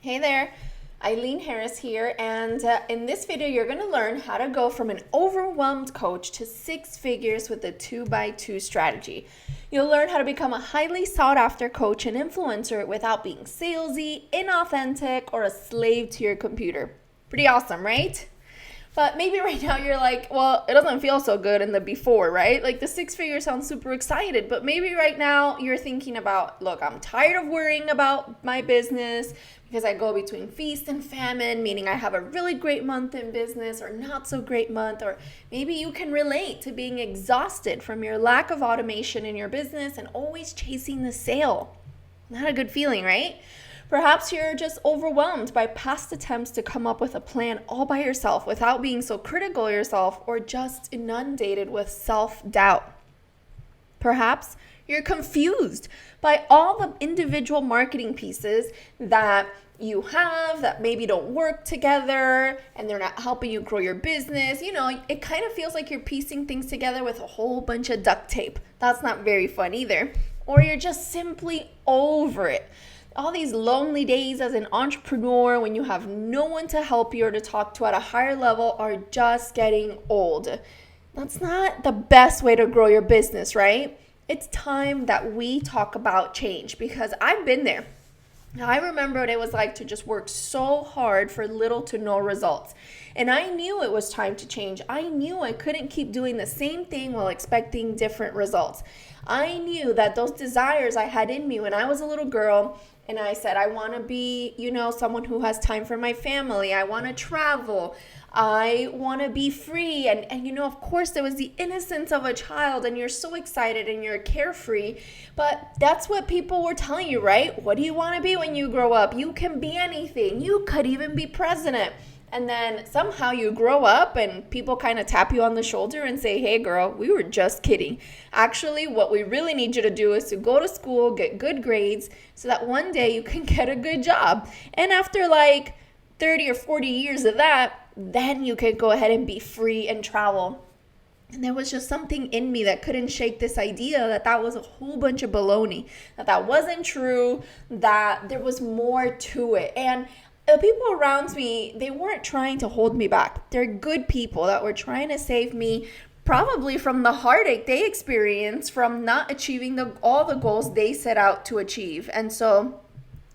Hey there, Ilean here, and in this video, you're going to learn how to go from an overwhelmed coach to six figures with the 2x2 strategy. You'll learn how to become a highly sought after coach and influencer without being salesy, inauthentic, or a slave to your computer. Pretty awesome, right? But maybe right now you're like, well, it doesn't feel so good in the before, right? Like the six figures sounds super excited, but maybe right now you're thinking about, look, I'm tired of worrying about my business because I go between feast and famine, meaning I have a really great month in business or not so great month, or maybe you can relate to being exhausted from your lack of automation in your business and always chasing the sale. Not a good feeling, right? Perhaps you're just overwhelmed by past attempts to come up with a plan all by yourself without being so critical of yourself, or just inundated with self-doubt. Perhaps you're confused by all the individual marketing pieces that you have that maybe don't work together and they're not helping you grow your business. It kind of feels like you're piecing things together with a whole bunch of duct tape. That's not very fun either. Or you're just simply over it. All these lonely days as an entrepreneur when you have no one to help you or to talk to at a higher level are just getting old. That's not the best way to grow your business, right? It's time that we talk about change, because I've been there. I remember what it was like to just work so hard for little to no results. And I knew it was time to change. I knew I couldn't keep doing the same thing while expecting different results. I knew that those desires I had in me when I was a little girl, and I said, I want to be, someone who has time for my family. I want to travel. I want to be free. And of course, there was the innocence of a child, and you're so excited and you're carefree. But that's what people were telling you, right? What do you want to be when you grow up? You can be anything. You could even be president. And then somehow you grow up and people kind of tap you on the shoulder and say, hey girl, we were just kidding. Actually, what we really need you to do is to go to school, get good grades, so that one day you can get a good job. And after like 30 or 40 years of that, then you can go ahead and be free and travel. And there was just something in me that couldn't shake this idea that was a whole bunch of baloney, that wasn't true, that there was more to it. And the people around me, they weren't trying to hold me back. They're good people that were trying to save me probably from the heartache they experienced from not achieving all the goals they set out to achieve. And so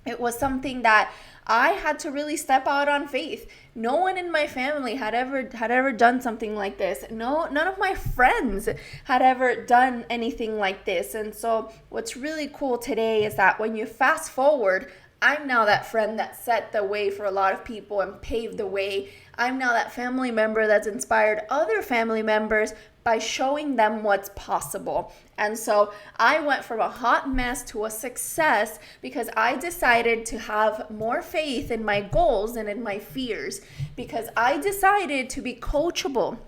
it was something that I had to really step out on faith. No one in my family had ever done something like this. No, none of my friends had ever done anything like this. And so what's really cool today is that when you fast forward, I'm now that friend that set the way for a lot of people and paved the way. I'm now that family member that's inspired other family members by showing them what's possible. And so I went from a hot mess to a success because I decided to have more faith in my goals and in my fears, because I decided to be coachable,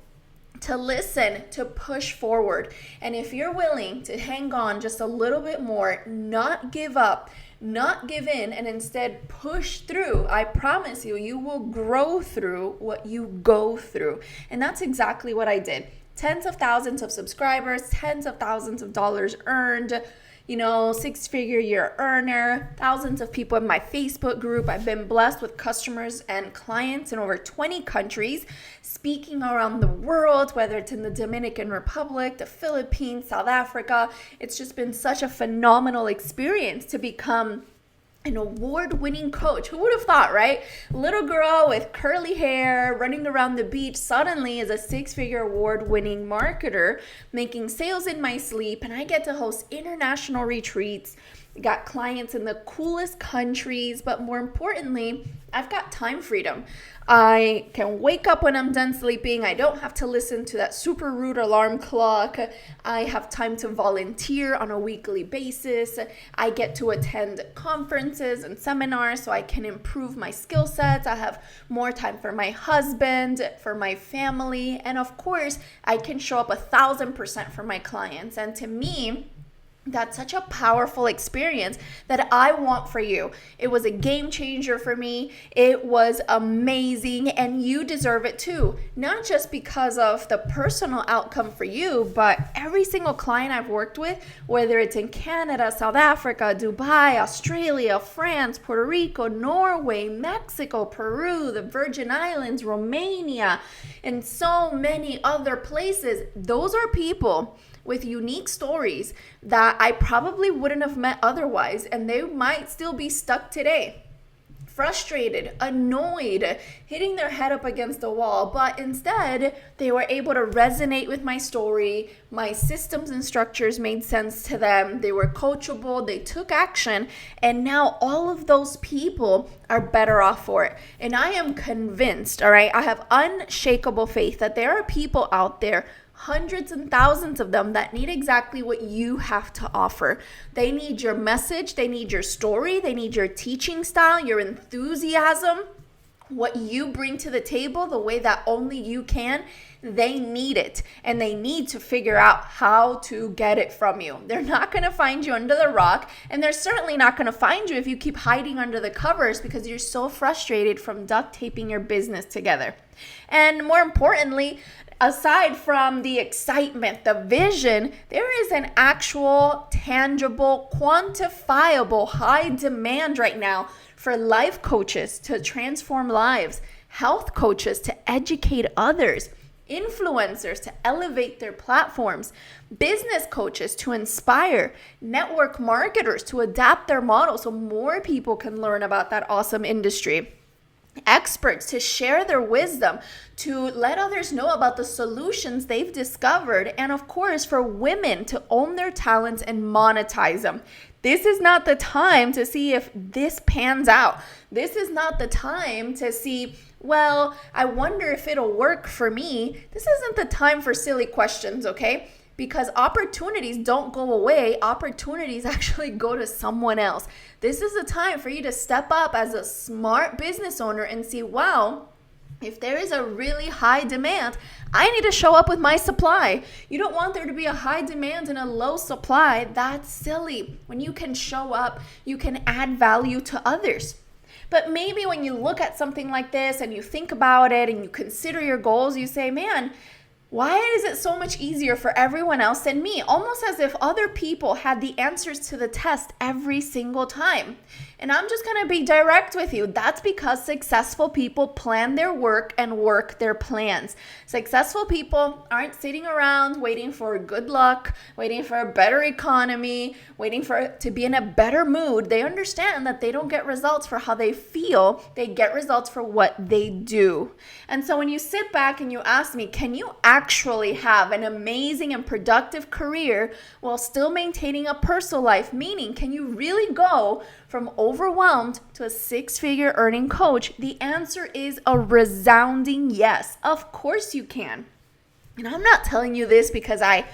to listen, to push forward. And if you're willing to hang on just a little bit more, not give up, not give in, and instead push through, I promise you, you will grow through what you go through. And that's exactly what I did. Tens of thousands of subscribers, tens of thousands of dollars earned, six-figure year earner, thousands of people in my Facebook group. I've been blessed with customers and clients in over 20 countries, speaking around the world, whether it's in the Dominican Republic, the Philippines, South Africa. It's just been such a phenomenal experience to become an award-winning coach. Who would have thought, right? Little girl with curly hair running around the beach suddenly is a six-figure award-winning marketer making sales in my sleep, and I get to host international retreats. Got clients in the coolest countries, but more importantly, I've got time freedom. I can wake up when I'm done sleeping. I don't have to listen to that super rude alarm clock. I have time to volunteer on a weekly basis. I get to attend conferences and seminars so I can improve my skill sets. I have more time for my husband, for my family, and of course, I can show up 1,000% for my clients. And to me, That's such a powerful experience that I want for you. It was a game changer for me. It was amazing, and you deserve it too. Not just because of the personal outcome for you, but every single client I've worked with, whether it's in Canada, South Africa, Dubai, Australia, France, Puerto Rico, Norway, Mexico, Peru, the Virgin Islands, Romania, and so many other places. Those are people with unique stories that I probably wouldn't have met otherwise, and they might still be stuck today, frustrated, annoyed, hitting their head up against the wall, but instead they were able to resonate with my story. My systems and structures made sense to them. They were coachable, they took action, and now all of those people are better off for it. And I am convinced, all right, I have unshakable faith that there are people out there, hundreds and thousands of them, that need exactly what you have to offer. They need your message, they need your story, they need your teaching style, your enthusiasm, what you bring to the table, the way that only you can. They need it, and they need to figure out how to get it from you. They're not going to find you under the rock, and they're certainly not going to find you if you keep hiding under the covers because you're so frustrated from duct taping your business together. And more importantly, aside from the excitement, the vision, there is an actual, tangible, quantifiable high demand right now for life coaches to transform lives, health coaches to educate others, influencers to elevate their platforms, business coaches to inspire, network marketers to adapt their model so more people can learn about that awesome industry, experts to share their wisdom, to let others know about the solutions they've discovered, and of course for women to own their talents and monetize them. This is not the time to see if this pans out. This is not the time to see, well, I wonder if it'll work for me. This isn't the time for silly questions, okay? Because opportunities don't go away. Opportunities actually go to someone else. This is the time for you to step up as a smart business owner and see, wow, if there is a really high demand, I need to show up with my supply. You don't want there to be a high demand and a low supply. That's silly. When you can show up, you can add value to others. But maybe when you look at something like this and you think about it and you consider your goals, you say, man, why is it so much easier for everyone else than me? Almost as if other people had the answers to the test every single time. And I'm just going to be direct with you. That's because successful people plan their work and work their plans. Successful people aren't sitting around waiting for good luck, waiting for a better economy, waiting for it to be in a better mood. They understand that they don't get results for how they feel. They get results for what they do. And so when you sit back and you ask me, can you actually have an amazing and productive career while still maintaining a personal life? Meaning, can you really go from overwhelmed to a six-figure earning coach? The answer is a resounding yes. Of course you can. And I'm not telling you this because I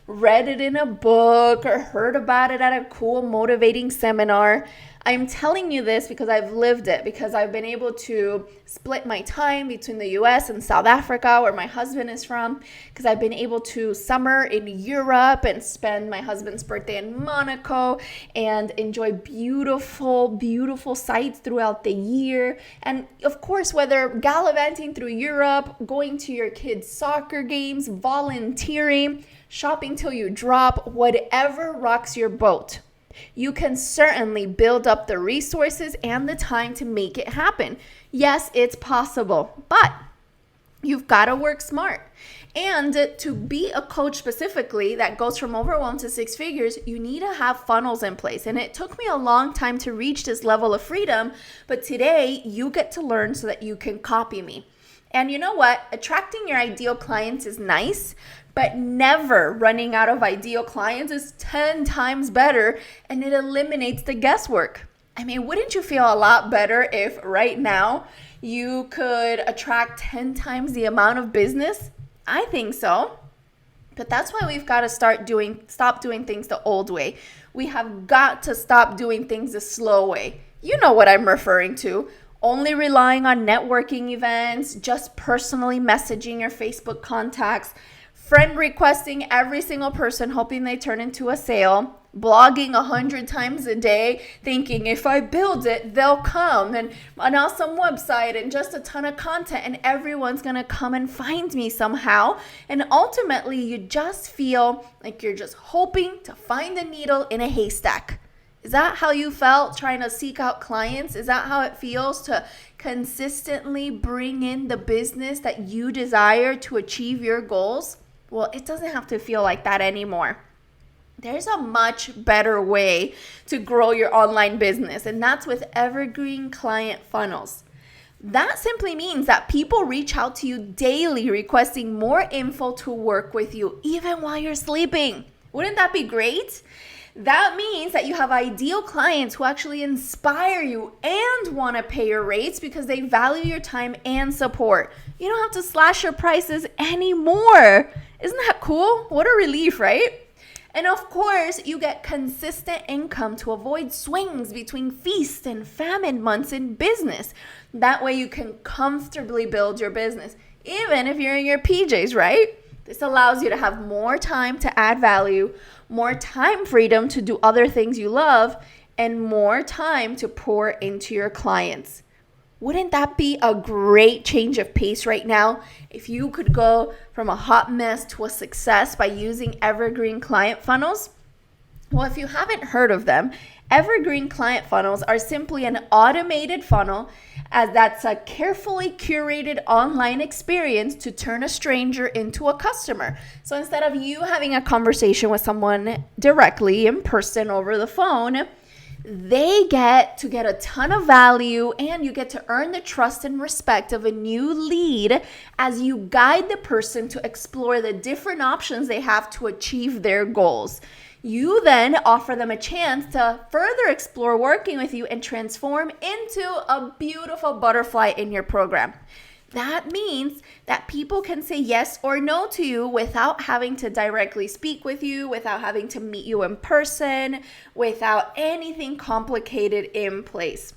read it in a book or heard about it at a cool motivating seminar. I'm telling you this because I've lived it, because I've been able to split my time between the US and South Africa, where my husband is from, because I've been able to summer in Europe and spend my husband's birthday in Monaco and enjoy beautiful, beautiful sights throughout the year. And of course, whether gallivanting through Europe, going to your kids' soccer games, volunteering, shopping till you drop, whatever rocks your boat, you can certainly build up the resources and the time to make it happen. Yes, it's possible, but you've got to work smart. And to be a coach specifically that goes from overwhelmed to six figures, you need to have funnels in place. And it took me a long time to reach this level of freedom, but today you get to learn so that you can copy me. And you know what? Attracting your ideal clients is nice, but never running out of ideal clients is 10 times better, and it eliminates the guesswork. I mean, wouldn't you feel a lot better if right now you could attract 10 times the amount of business? I think so. But that's why we've got to stop doing things the old way. We have got to stop doing things the slow way. You know what I'm referring to. Only relying on networking events, just personally messaging your Facebook contacts, friend requesting every single person, hoping they turn into a sale, blogging 100 times a day, thinking if I build it, they'll come, and an awesome website and just a ton of content, and everyone's gonna come and find me somehow. And ultimately, you just feel like you're just hoping to find a needle in a haystack. Is that how you felt trying to seek out clients? Is that how it feels to consistently bring in the business that you desire to achieve your goals? Well, it doesn't have to feel like that anymore. There's a much better way to grow your online business, and that's with evergreen client funnels. That simply means that people reach out to you daily requesting more info to work with you, even while you're sleeping. Wouldn't that be great? That means that you have ideal clients who actually inspire you and want to pay your rates because they value your time and support. You don't have to slash your prices anymore. Isn't that cool? What a relief, right? And of course, you get consistent income to avoid swings between feast and famine months in business. That way you can comfortably build your business, even if you're in your PJs, right? This allows you to have more time to add value, more time freedom to do other things you love, and more time to pour into your clients. Wouldn't that be a great change of pace right now? If you could go from a hot mess to a success by using evergreen client funnels? Well, if you haven't heard of them, evergreen client funnels are simply an automated funnel that's a carefully curated online experience to turn a stranger into a customer. So instead of you having a conversation with someone directly in person over the phone, they get to get a ton of value, and you get to earn the trust and respect of a new lead as you guide the person to explore the different options they have to achieve their goals. You then offer them a chance to further explore working with you and transform into a beautiful butterfly in your program. That means that people can say yes or no to you without having to directly speak with you, without having to meet you in person, without anything complicated in place.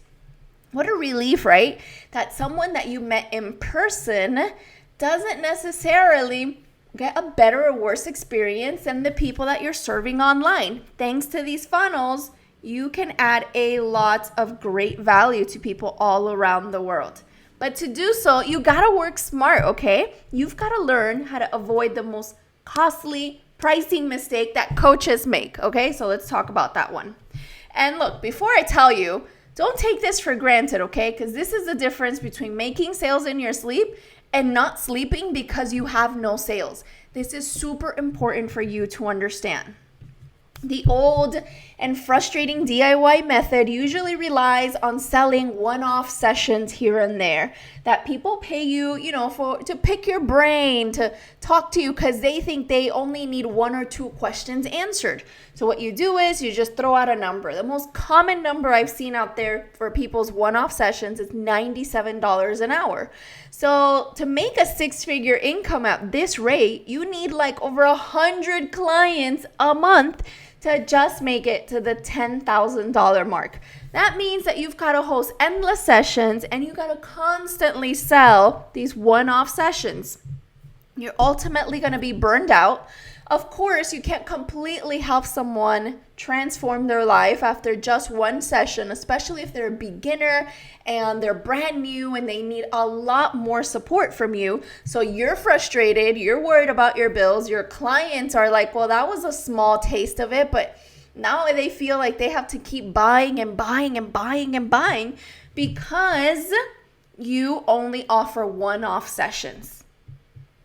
What a relief, right? That someone that you met in person doesn't necessarily get a better or worse experience than the people that you're serving online. Thanks to these funnels, you can add a lot of great value to people all around the world. But to do so, you gotta work smart, okay? You've gotta learn how to avoid the most costly pricing mistake that coaches make, okay? So let's talk about that one. And look, before I tell you, don't take this for granted, okay? Because this is the difference between making sales in your sleep and not sleeping because you have no sales. This is super important for you to understand. The old and frustrating DIY method usually relies on selling one-off sessions here and there that people pay you, to pick your brain, to talk to you because they think they only need one or two questions answered. So what you do is you just throw out a number. The most common number I've seen out there for people's one-off sessions is $97 an hour. So to make a six-figure income at this rate, you need like over 100 clients a month to just make it to the $10,000 mark. That means that you've got to host endless sessions and you got to constantly sell these one-off sessions. You're ultimately going to be burned out. Of course, you can't completely help someone transform their life after just one session, especially if they're a beginner and they're brand new and they need a lot more support from you. So you're frustrated, you're worried about your bills, your clients are like, well, that was a small taste of it, but now they feel like they have to keep buying and buying and buying and buying because you only offer one-off sessions.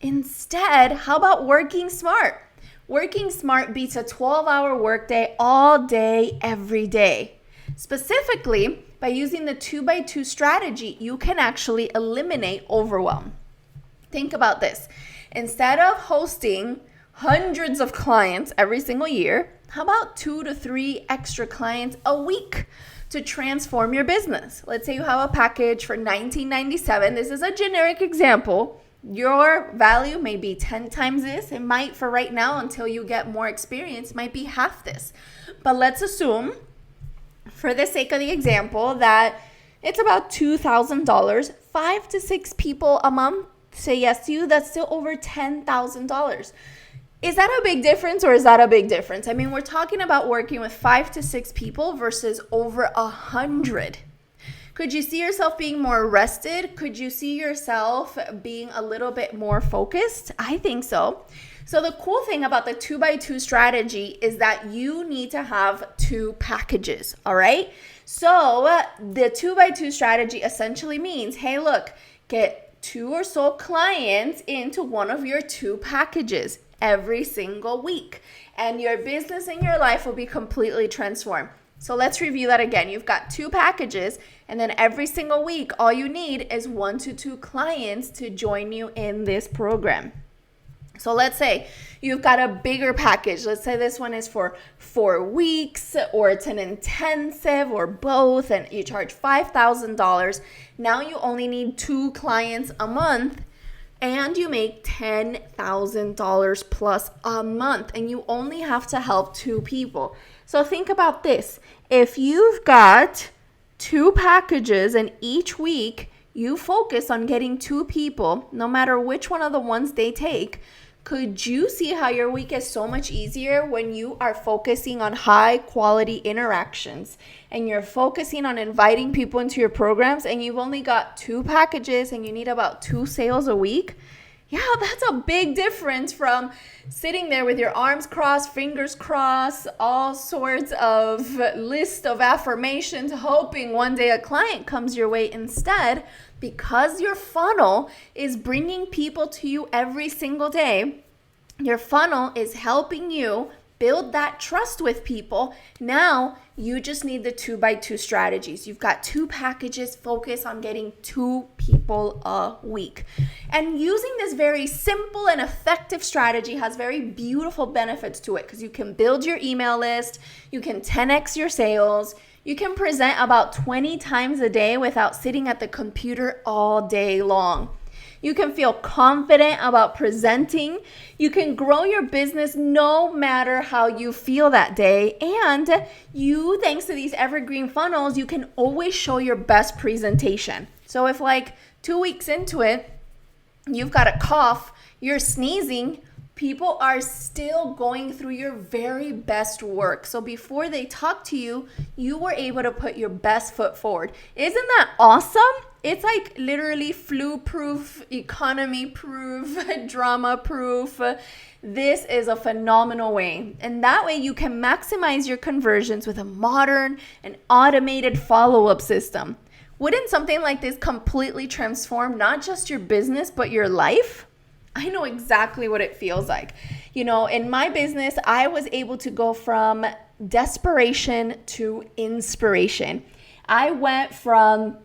Instead, how about working smart? Working smart beats a 12-hour workday all day, every day. Specifically, by using the 2x2 strategy, you can actually eliminate overwhelm. Think about this. Instead of hosting hundreds of clients every single year, how about 2 to 3 extra clients a week to transform your business? Let's say you have a package for $19.97. This is a generic example. Your value may be 10 times this. It might, for right now, until you get more experience, might be half this. But let's assume, for the sake of the example, that it's about $2,000, 5 to 6 people a month say yes to you, that's still over $10,000. Is that a big difference or is that a big difference? I mean, we're talking about working with 5 to 6 people versus over 100. Could you see yourself being more rested? Could you see yourself being a little bit more focused? I think so. So the cool thing about the 2x2 strategy is that you need to have 2 packages, all right? So the 2x2 strategy essentially means, hey, look, get 2 or so clients into one of your 2 packages every single week, and your business and your life will be completely transformed. So let's review that again. You've got 2 packages, and then every single week, all you need is 1 to 2 clients to join you in this program. So let's say you've got a bigger package. Let's say this one is for 4 weeks, or it's an intensive, or both, and you charge $5,000. Now you only need 2 clients a month, and you make $10,000 plus a month, and you only have to help 2 people. So think about this. If you've got 2 packages and each week you focus on getting 2 people, no matter which one of the ones they take, could you see how your week is so much easier when you are focusing on high quality interactions and you're focusing on inviting people into your programs, and you've only got 2 packages and you need about 2 sales a week? Yeah, that's a big difference from sitting there with your arms crossed, fingers crossed, all sorts of list of affirmations, hoping one day a client comes your way. Instead, because your funnel is bringing people to you every single day, your funnel is helping you build that trust with people. Now you just need the 2x2 strategies. You've got 2 packages, focus on getting 2 people a week. And using this very simple and effective strategy has very beautiful benefits to it, because you can build your email list, you can 10x your sales, you can present about 20 times a day without sitting at the computer all day long. You can feel confident about presenting. You can grow your business no matter how you feel that day. And you, thanks to these evergreen funnels, you can always show your best presentation. So if like 2 weeks into it, you've got a cough, you're sneezing, people are still going through your very best work. So before they talk to you, you were able to put your best foot forward. Isn't that awesome? It's like literally flu-proof, economy-proof, drama-proof. This is a phenomenal way. And that way you can maximize your conversions with a modern and automated follow-up system. Wouldn't something like this completely transform not just your business, but your life? I know exactly what it feels like. You know, in my business, I was able to go from desperation to inspiration. I went from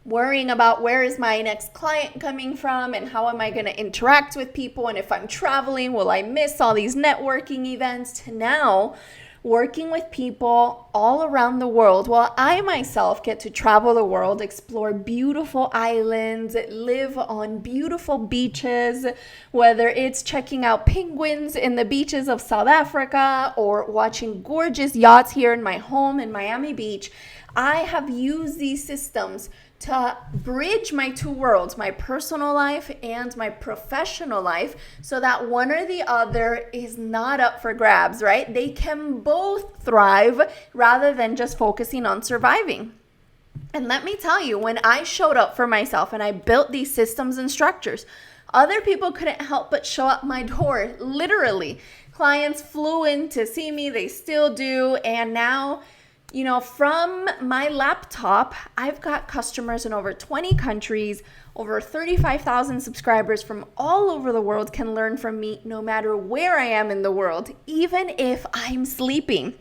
worrying about where is my next client coming from and how am I going to interact with people, and if I'm traveling, will I miss all these networking events, to now working with people all around the world, while I myself get to travel the world, explore beautiful islands, live on beautiful beaches, whether it's checking out penguins in the beaches of South Africa or watching gorgeous yachts here in my home in Miami Beach. I have used these systems to bridge my 2 worlds, my personal life and my professional life, so that one or the other is not up for grabs, right? They can both thrive rather than just focusing on surviving. And let me tell you, when I showed up for myself and I built these systems and structures, other people couldn't help but show up my door, literally. Clients flew in to see me, they still do, and now, you know, from my laptop, I've got customers in over 20 countries, over 35,000 subscribers from all over the world can learn from me no matter where I am in the world, even if I'm sleeping.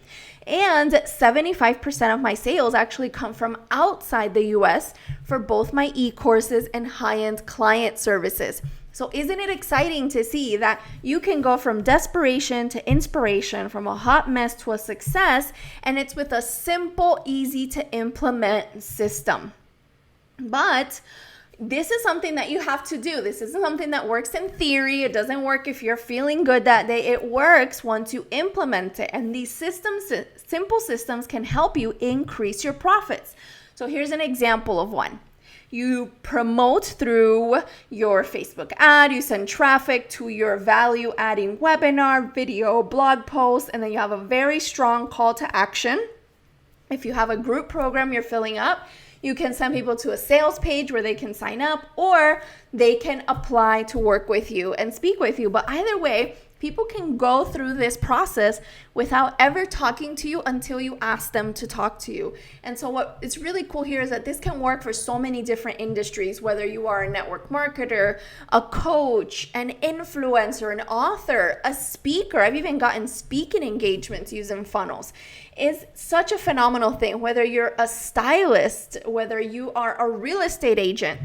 And 75% of my sales actually come from outside the US for both my e-courses and high-end client services. So isn't it exciting to see that you can go from desperation to inspiration, from a hot mess to a success, and it's with a simple, easy to implement system. But this is something that you have to do. This isn't something that works in theory. It doesn't work if you're feeling good that day. It works once you implement it. And these systems, simple systems, can help you increase your profits. So here's an example of one. You promote through your Facebook ad, you send traffic to your value adding webinar, video, blog post, and then you have a very strong call to action. If you have a group program you're filling up, you can send people to a sales page where they can sign up, or they can apply to work with you and speak with you. But either way, people can go through this process without ever talking to you until you ask them to talk to you. And so what is really cool here is that this can work for so many different industries, whether you are a network marketer, a coach, an influencer, an author, a speaker. I've even gotten speaking engagements using funnels. It's such a phenomenal thing, whether you're a stylist, whether you are a real estate agent.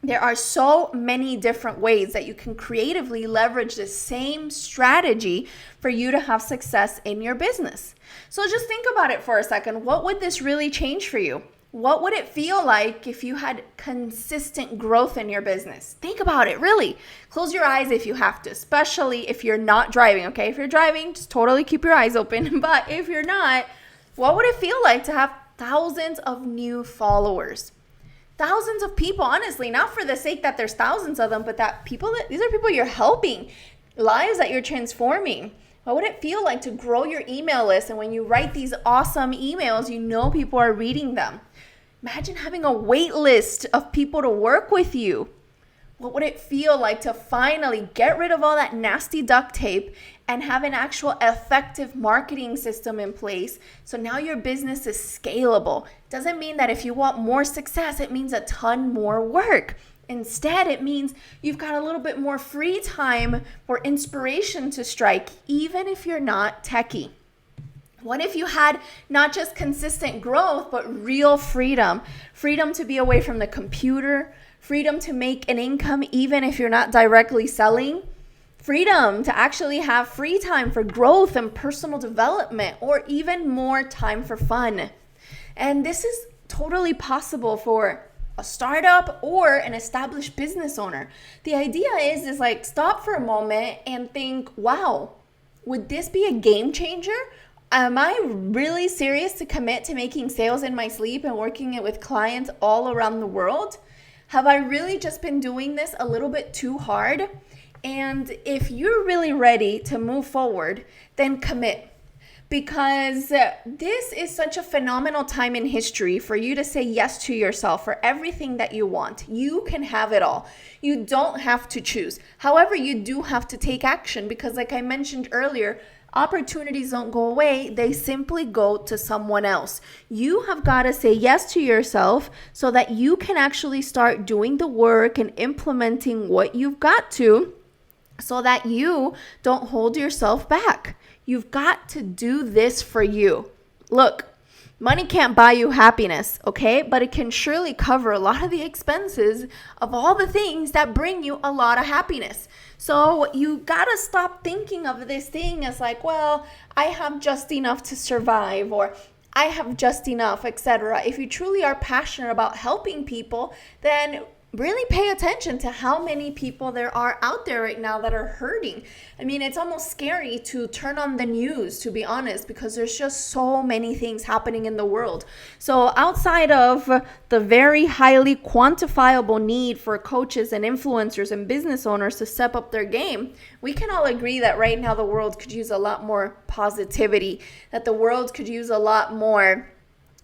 There are so many different ways that you can creatively leverage the same strategy for you to have success in your business. So just think about it for a second. What would this really change for you? What would it feel like if you had consistent growth in your business? Think about it, really. Close your eyes if you have to, especially if you're not driving, okay? If you're driving, just totally keep your eyes open. But if you're not, what would it feel like to have thousands of new followers? Thousands of people, honestly, not for the sake that there's thousands of them, but these are people you're helping, lives that you're transforming. What would it feel like to grow your email list? And when you write these awesome emails, you know people are reading them. Imagine having a wait list of people to work with you. What would it feel like to finally get rid of all that nasty duct tape and have an actual effective marketing system in place? So now your business is scalable. Doesn't mean that if you want more success, it means a ton more work. Instead, it means you've got a little bit more free time for inspiration to strike, even if you're not techie. What if you had not just consistent growth, but real freedom? Freedom to be away from the computer, freedom to make an income even if you're not directly selling, freedom to actually have free time for growth and personal development, or even more time for fun. And this is totally possible for a startup or an established business owner. The idea is like, stop for a moment and think, wow, would this be a game changer? Am I really serious to commit to making sales in my sleep and working it with clients all around the world? Have I really just been doing this a little bit too hard? And if you're really ready to move forward, then commit. Because this is such a phenomenal time in history for you to say yes to yourself for everything that you want. You can have it all. You don't have to choose. However, you do have to take action because, like I mentioned earlier, opportunities don't go away. They simply go to someone else. You have got to say yes to yourself so that you can actually start doing the work and implementing what you've got to, so that you don't hold yourself back. You've got to do this for you. Look, money can't buy you happiness, okay? But it can surely cover a lot of the expenses of all the things that bring you a lot of happiness. So you gotta stop thinking of this thing as like, well, I have just enough to survive, or I have just enough, etc. If you truly are passionate about helping people, then really pay attention to how many people there are out there right now that are hurting. I mean, it's almost scary to turn on the news, to be honest, because there's just so many things happening in the world. So outside of the very highly quantifiable need for coaches and influencers and business owners to step up their game, we can all agree that right now the world could use a lot more positivity, that the world could use a lot more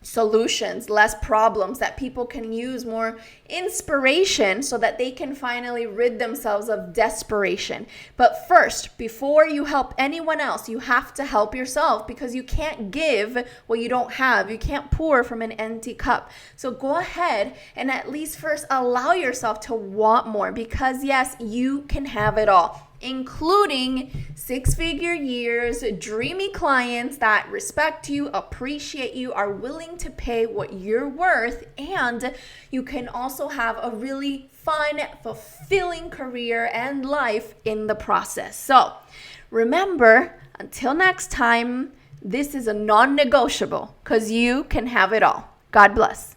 solutions, less problems, that people can use more inspiration so that they can finally rid themselves of desperation. But first, before you help anyone else, you have to help yourself, because you can't give what you don't have. You can't pour from an empty cup. So go ahead and at least first allow yourself to want more, because yes, you can have it all, including six-figure years, dreamy clients that respect you, appreciate you, are willing to pay what you're worth, and you can also have a really fun, fulfilling career and life in the process. So remember, until next time, this is a non-negotiable, because you can have it all. God bless.